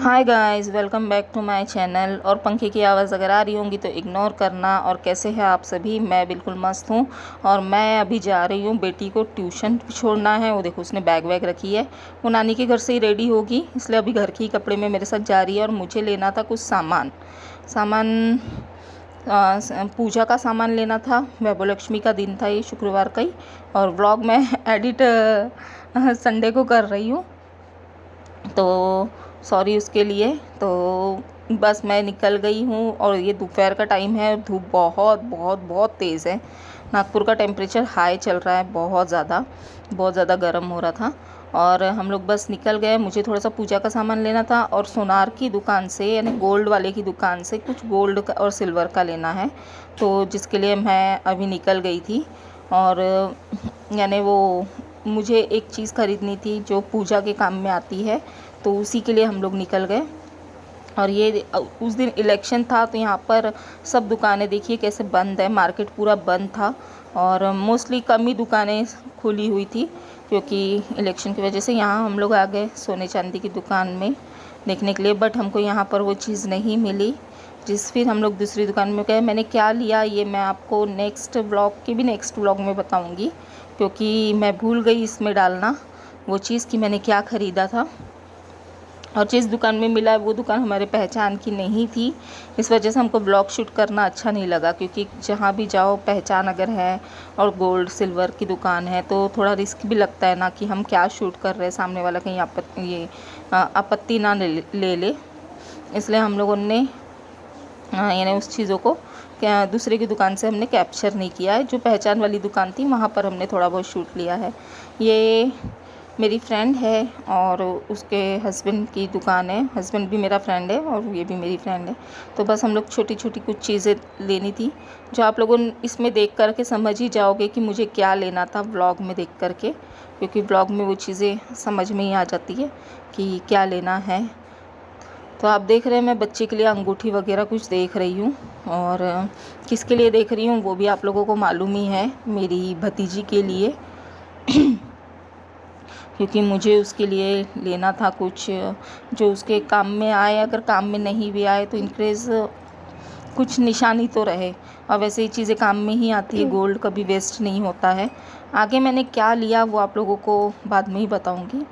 Hi guys, welcome back to my channel. और पंखे की आवाज़ अगर आ रही होंगी तो इग्नोर करना। और कैसे हैं आप सभी? मैं बिल्कुल मस्त हूँ। और मैं अभी जा रही हूँ बेटी को ट्यूशन छोड़ना है। वो देखो उसने बैग वैग रखी है। वो नानी के घर से ही रेडी होगी, इसलिए अभी घर के ही कपड़े में मेरे साथ जा रही है। और मुझे लेना था कुछ सामान सामान पूजा का सामान लेना था। वैभव लक्ष्मी का दिन था, ये शुक्रवार का ही। और व्लॉग मैं एडिट संडे को कर रही हूँ, तो सॉरी उसके लिए। तो बस मैं निकल गई हूँ और ये दोपहर का टाइम है। धूप बहुत बहुत बहुत तेज़ है। नागपुर का टेम्परेचर हाई चल रहा है, बहुत ज़्यादा गर्म हो रहा था। और हम लोग बस निकल गए। मुझे थोड़ा सा पूजा का सामान लेना था और सोनार की दुकान से, यानी गोल्ड वाले की दुकान से कुछ गोल्ड का और सिल्वर का लेना है, तो जिसके लिए मैं अभी निकल गई थी। और यानी वो मुझे एक चीज़ ख़रीदनी थी जो पूजा के काम में आती है, तो उसी के लिए हम लोग निकल गए। और ये उस दिन इलेक्शन था, तो यहाँ पर सब दुकानें देखिए कैसे बंद है। मार्केट पूरा बंद था और मोस्टली कम ही दुकानें खुली हुई थी, क्योंकि इलेक्शन की वजह से। यहाँ हम लोग आ गए सोने चांदी की दुकान में देखने के लिए, बट हमको यहाँ पर वो चीज़ नहीं मिली। फिर हम लोग दूसरी दुकान में गए। मैंने क्या लिया ये मैं आपको नेक्स्ट व्लॉग में बताऊँगी, क्योंकि मैं भूल गई इसमें डालना वो चीज़ कि मैंने क्या ख़रीदा था। और जिस दुकान में मिला वो दुकान हमारे पहचान की नहीं थी, इस वजह से हमको ब्लॉग शूट करना अच्छा नहीं लगा। क्योंकि जहाँ भी जाओ पहचान अगर है और गोल्ड सिल्वर की दुकान है तो थोड़ा रिस्क भी लगता है ना, कि हम क्या शूट कर रहे हैं, सामने वाला कहीं आपत्ति ना ले ले। इसलिए हम लोगों ने यानी उस चीज़ों को क्या दूसरे की दुकान से हमने कैप्चर नहीं किया है। जो पहचान वाली दुकान थी वहाँ पर हमने थोड़ा बहुत शूट लिया है। ये मेरी फ्रेंड है और उसके हस्बैंड की दुकान है। हस्बैंड भी मेरा फ्रेंड है और ये भी मेरी फ्रेंड है। तो बस हम लोग छोटी छोटी कुछ चीज़ें लेनी थी, जो आप लोगों इसमें देख कर के समझ ही जाओगे कि मुझे क्या लेना था व्लॉग में देख कर के, क्योंकि व्लॉग में वो चीज़ें समझ में ही आ जाती है कि क्या लेना है। तो आप देख रहे हैं मैं बच्चे के लिए अंगूठी वगैरह कुछ देख रही हूँ। और किसके लिए देख रही हूँ वो भी आप लोगों को मालूम ही है, मेरी भतीजी के लिए। क्योंकि मुझे उसके लिए लेना था कुछ जो उसके काम में आए, अगर काम में नहीं भी आए तो इनकेस कुछ निशानी तो रहे। और वैसे ही चीज़ें काम में ही आती है, गोल्ड कभी वेस्ट नहीं होता है। आगे मैंने क्या लिया वो आप लोगों को बाद में ही बताऊंगी।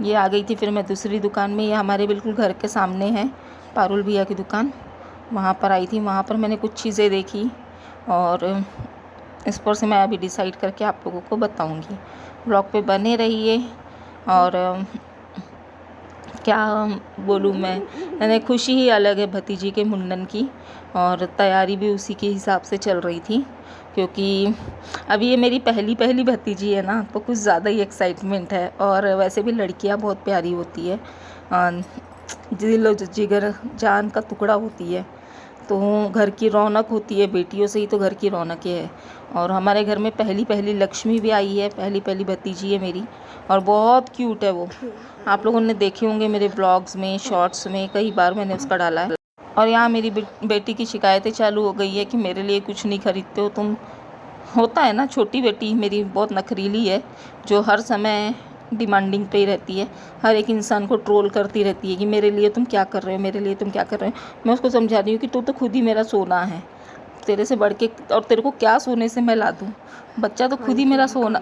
ये आ गई थी फिर मैं दूसरी दुकान में। ये हमारे बिल्कुल घर के सामने है पारुल भैया की दुकान, वहाँ पर आई थी। वहाँ पर मैंने कुछ चीज़ें देखी और इस पर से मैं अभी डिसाइड करके आप लोगों को बताऊंगी। ब्लॉग पे बने रहिए। और क्या बोलूँ मैंने खुशी ही अलग है भतीजी के मुंडन की, और तैयारी भी उसी के हिसाब से चल रही थी। क्योंकि अभी ये मेरी पहली भतीजी है ना, तो कुछ ज़्यादा ही एक्साइटमेंट है। और वैसे भी लड़कियां बहुत प्यारी होती है, दिल जिगर जान का टुकड़ा होती है, तो घर की रौनक होती है। बेटियों से ही तो घर की रौनक है। और हमारे घर में पहली लक्ष्मी भी आई है, पहली भतीजी है मेरी, और बहुत क्यूट है वो। आप लोगों ने देखे होंगे मेरे ब्लॉग्स में, शॉर्ट्स में, कई बार मैंने उसका डाला है। और यहाँ मेरी बेटी की शिकायतें चालू हो गई है कि मेरे लिए कुछ नहीं खरीदते हो तुम। होता है ना, छोटी बेटी मेरी बहुत नखरीली है, जो हर समय डिमांडिंग पे ही रहती है। हर एक इंसान को ट्रोल करती रहती है कि मेरे लिए तुम क्या कर रहे हो, मेरे लिए तुम क्या कर रहे हो। मैं उसको समझा रही हूँ कि तू तो खुद ही मेरा सोना है, तेरे से बढ़ के, और तेरे को क्या सोने से मैं ला दूँ। बच्चा तो खुद ही मेरा सोना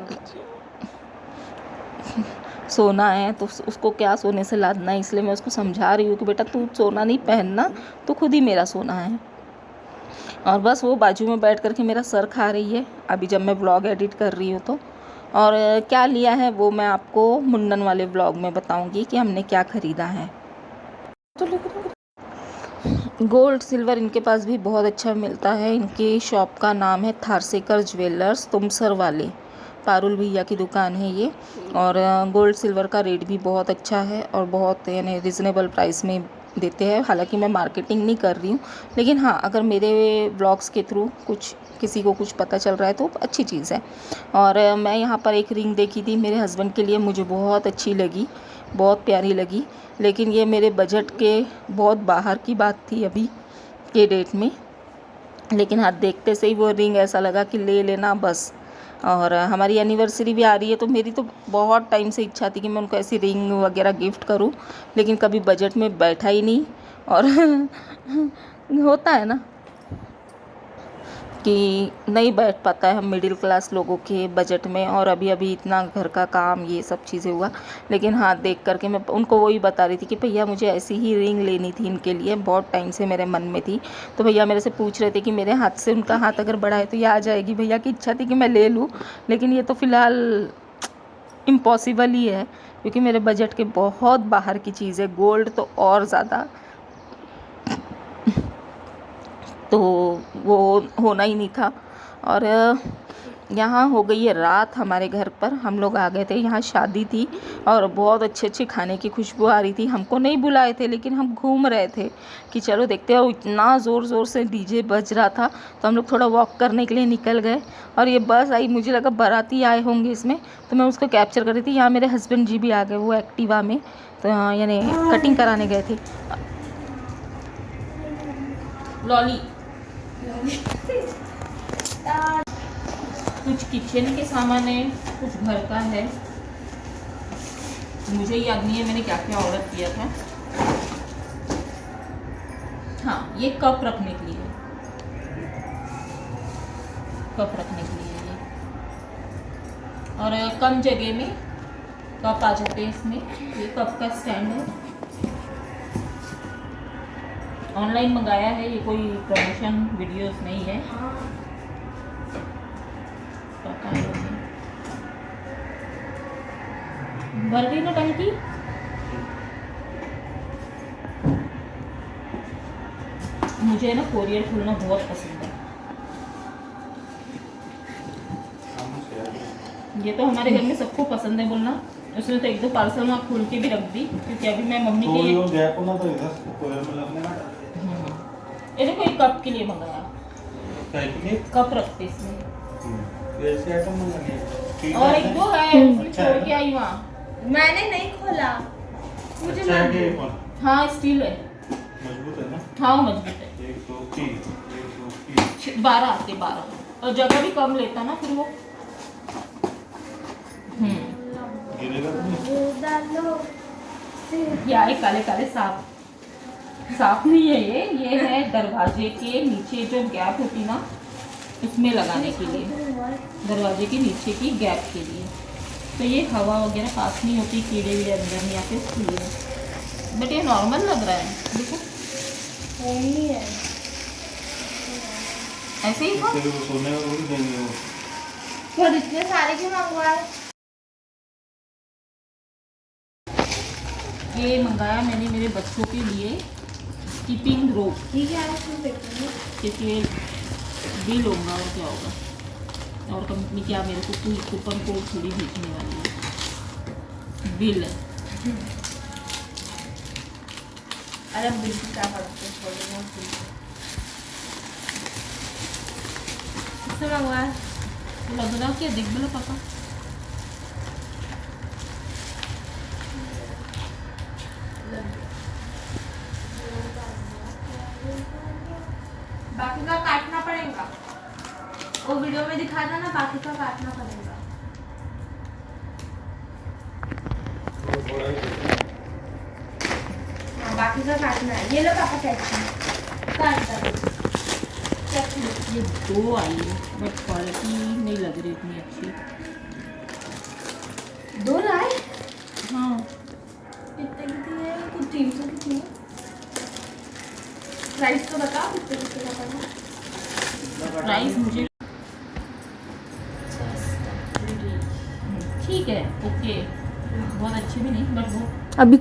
है, तो उसको क्या सोने से लादना है। इसलिए मैं उसको समझा रही हूँ कि बेटा तू सोना नहीं पहनना, तो खुद ही मेरा सोना है। और बस वो बाजू में बैठ करके मेरा सर खा रही है अभी जब मैं ब्लॉग एडिट कर रही हूँ तो। और क्या लिया है वो मैं आपको मुंडन वाले ब्लॉग में बताऊंगी कि हमने क्या ख़रीदा है। गोल्ड सिल्वर इनके पास भी बहुत अच्छा मिलता है। इनकी शॉप का नाम है थारसेकर ज्वेलर्स, तुमसर वाले। पारुल भैया की दुकान है ये। और गोल्ड सिल्वर का रेट भी बहुत अच्छा है और बहुत यानी रिजनेबल प्राइस में देते हैं। हालांकि मैं मार्केटिंग नहीं कर रही हूँ, लेकिन हाँ अगर मेरे ब्लॉग्स के थ्रू किसी को कुछ पता चल रहा है तो अच्छी चीज़ है। और मैं यहाँ पर एक रिंग देखी थी मेरे हस्बैंड के लिए, मुझे बहुत अच्छी लगी, बहुत प्यारी लगी। लेकिन ये मेरे बजट के बहुत बाहर की बात थी अभी के डेट में। लेकिन हाँ देखते से ही वो रिंग ऐसा लगा कि ले लेना बस, और हमारी एनिवर्सरी भी आ रही है, तो मेरी तो बहुत टाइम से इच्छा थी कि मैं उनको ऐसी रिंग वगैरह गिफ्ट करूं, लेकिन कभी बजट में बैठा ही नहीं। और होता है ना कि नहीं बैठ पाता है हम मिडिल क्लास लोगों के बजट में, और अभी अभी इतना घर का काम ये सब चीज़ें हुआ। लेकिन हाँ, देख करके मैं उनको वही बता रही थी कि भैया मुझे ऐसी ही रिंग लेनी थी इनके लिए, बहुत टाइम से मेरे मन में थी। तो भैया मेरे से पूछ रहे थे कि मेरे हाथ से उनका हाथ अगर बढ़ा है तो ये आ जाएगी। भैया की इच्छा थी कि मैं ले लूँ, लेकिन ये तो फ़िलहाल इम्पॉसिबल ही है, क्योंकि मेरे बजट के बहुत बाहर की चीज़ है। गोल्ड तो और ज़्यादा, तो वो होना ही नहीं था। और यहाँ हो गई है रात हमारे घर पर, हम लोग आ गए थे, यहाँ शादी थी और बहुत अच्छे अच्छे खाने की खुशबू आ रही थी। हमको नहीं बुलाए थे, लेकिन हम घूम रहे थे कि चलो देखते हैं। इतना ज़ोर ज़ोर से डीजे बज रहा था, तो हम लोग थोड़ा वॉक करने के लिए निकल गए। और ये बस आई, मुझे लगा बाराती आए होंगे इसमें, तो मैं उसको कैप्चर कर रही थी। यहाँ मेरे हस्बैंड जी भी आ गए, वो एक्टिवा में, तो यानी कटिंग कराने गए थे। लॉली कुछ किचन के सामान है, कुछ घर का है। मुझे याद नहीं है मैंने क्या क्या ऑर्डर किया था। हाँ, ये कप रखने के लिए, कप रखने के लिए ये, और कम जगह में कप आ जाते हैं इसमें। ये कप का स्टैंड है, ऑनलाइन मंगाया है, ये कोई प्रमोशन वीडियोस नहीं है। भर गई ना टंकी। मुझे ना कोरियर खोलना बहुत पसंद है। ये तो हमारे घर में सबको पसंद है बोलना। उसने तो एक दो पार्सल वहाँ खोल के भी रख दी, क्योंकि अभी मैं मम्मी के ये देखो एक कप के लिए मंगाया, कप रखते इसमें, और एक दो है छोड़ के आई वहाँ। मैंने नहीं खोला, मुझे हाँ स्टील है, मजबूत है ना? हाँ मजबूत है। 1 2 3 12 आते 12, और जगह भी कम लेता ना फिर वो। गिरेगा तो नहीं? ये आए काले काले सांप, सांप नहीं है ये है दरवाजे के नीचे जो गैप होती ना, उसमें लगाने के लिए, दरवाजे के नीचे की गैप के लिए। तो ये हवा वगैरह पास नहीं होती, कीड़े वीड़े अंदर नहीं आते इसके लिए। बट ये नॉर्मल लग रहा है, देखो नहीं है ऐसे ही था। सोने का भी देंगे वो। फिर इतने सारे क्यों मंगवाए? ये मंगाया मैंने मेरे बच्चों के लिए कीपिंग रोप, ठीक है इसमें देखेंगे। क्योंकि बिल होगा और क्या होगा, और कंपनी क्या मेरे को कोई कूपन कोड थोड़ी भेजने वाली है, बिल है। अरे बिल की क्या पड़ता है, इससे मंगवाए। लग रहा क्या, देख बोलो पापा। बाकी का काटना पड़ेगा, वो वीडियो में दिखा था ना, बाकी का काटना पड़ेगा। हाँ, बाकी का काटना है। ये लो पापा कैसे काट दो। ये दो आई है, बट क्वालिटी नहीं लग रही इतनी अच्छी। 2 लाए? हाँ, कितने की थी ये? कुछ 300 की थी। प्राइस तो बता कितने का पड़ा? प्राइस मुझे ठीक है, ओके, बहुत अच्छी भी नहीं, बट वो अभी